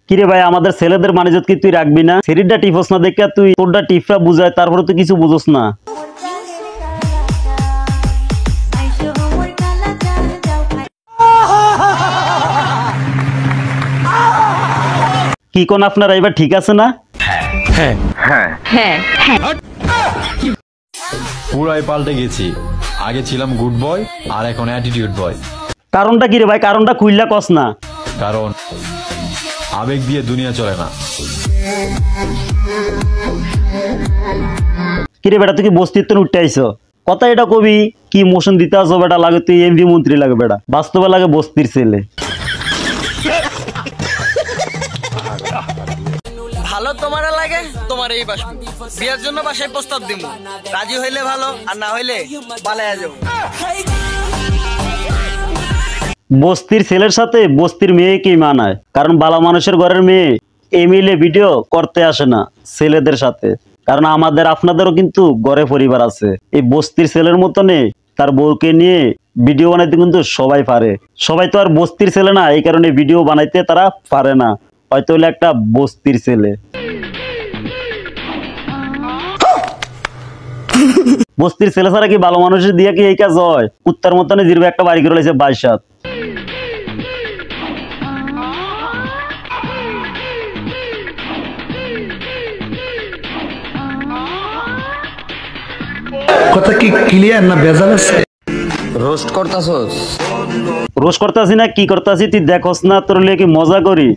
কিরে ভাই আমাদের ছেলেদের মানিজত কি তুই রাখবি না? শরীরটা টিপস না দেখে তুই তোরটা টিপটা বুঝায় তারপরে তুই কিছু বুঝোস না। কি কোন আপনারা এবার ঠিক আছে না? হ্যাঁ হ্যাঁ হ্যাঁ পুরাই পাল্টে গেছি। আগে ছিলাম গুড বয় আর এখন অ্যাটিটিউড বয়। কারণটা কি রে ভাই? কারণটা খুইল্লা কস না। কারণ আবেগ দিয়ে দুনিয়া চলে না। কিরে বেটা তুই কি বস্তিত্ব উঠতে আইছো? কথা এটা কবি কি মোশন দিতে আসো বেটা, লাগে তুই এমপি মন্ত্রী লাগে বেটা, বাস্তবে লাগে বস্তির ছেলে। ভালো তোমার লাগে তোমার এই বাস বিয়ের জন্য বাসায় প্রস্তাব দিব, রাজি হইলে ভালো আর না হইলে পালায়া যাবো। বস্তির ছেলের সাথে বস্তির মেয়েকেই মানায়, কারণ বালা মানুষের ঘরের মেয়ে এমিলে ভিডিও করতে আসে না ছেলেদের সাথে, কারণ আমাদের আপনাদেরও কিন্তু ঘরে পরিবার আছে। এই বস্তির ছেলের মতনে তার বউকে নিয়ে ভিডিও বানাইতে কিন্তু সবাই পারে। সবাই তো আর বস্তির ছেলে না, এই কারণে ভিডিও বানাইতে তারা পারে না, হয়তো হলে একটা বস্তির ছেলে। বস্তির ছেলে ছাড়া কি ভালো মানুষের দিয়ে কি এই কাজ হয়? কুত্তার মতনে জিরবে একটা বাড়ি করে লাইছে 22 হাত। কথা কি ক্লিয়ার না ভেজাল আছে? রোস্ট করতাছস? রোজ করতেছি না কি করতেছি তুই দেখোস না? তোর লিয়ে কি মজা করি?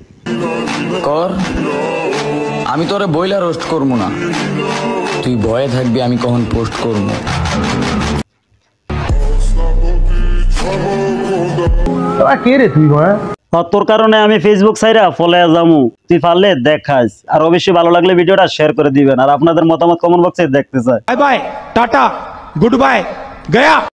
কর, আমি তোরে বইলা রোস্ট করবো না, তুই ভয়ে থাকবি আমি কখন পোস্ট করবো। কে রে তুই ভাই? তোর কারণে আমি ফেসবুক সাইরা ফলোয়া যামু, তুই পারলে দেখাস। আর অবশ্যই ভালো লাগলে ভিডিওটা শেয়ার করে দিবেন, আর আপনাদের মতামত কমেন্ট বক্সে দেখতে চাই। Bye bye, tata, good bye, Gaya.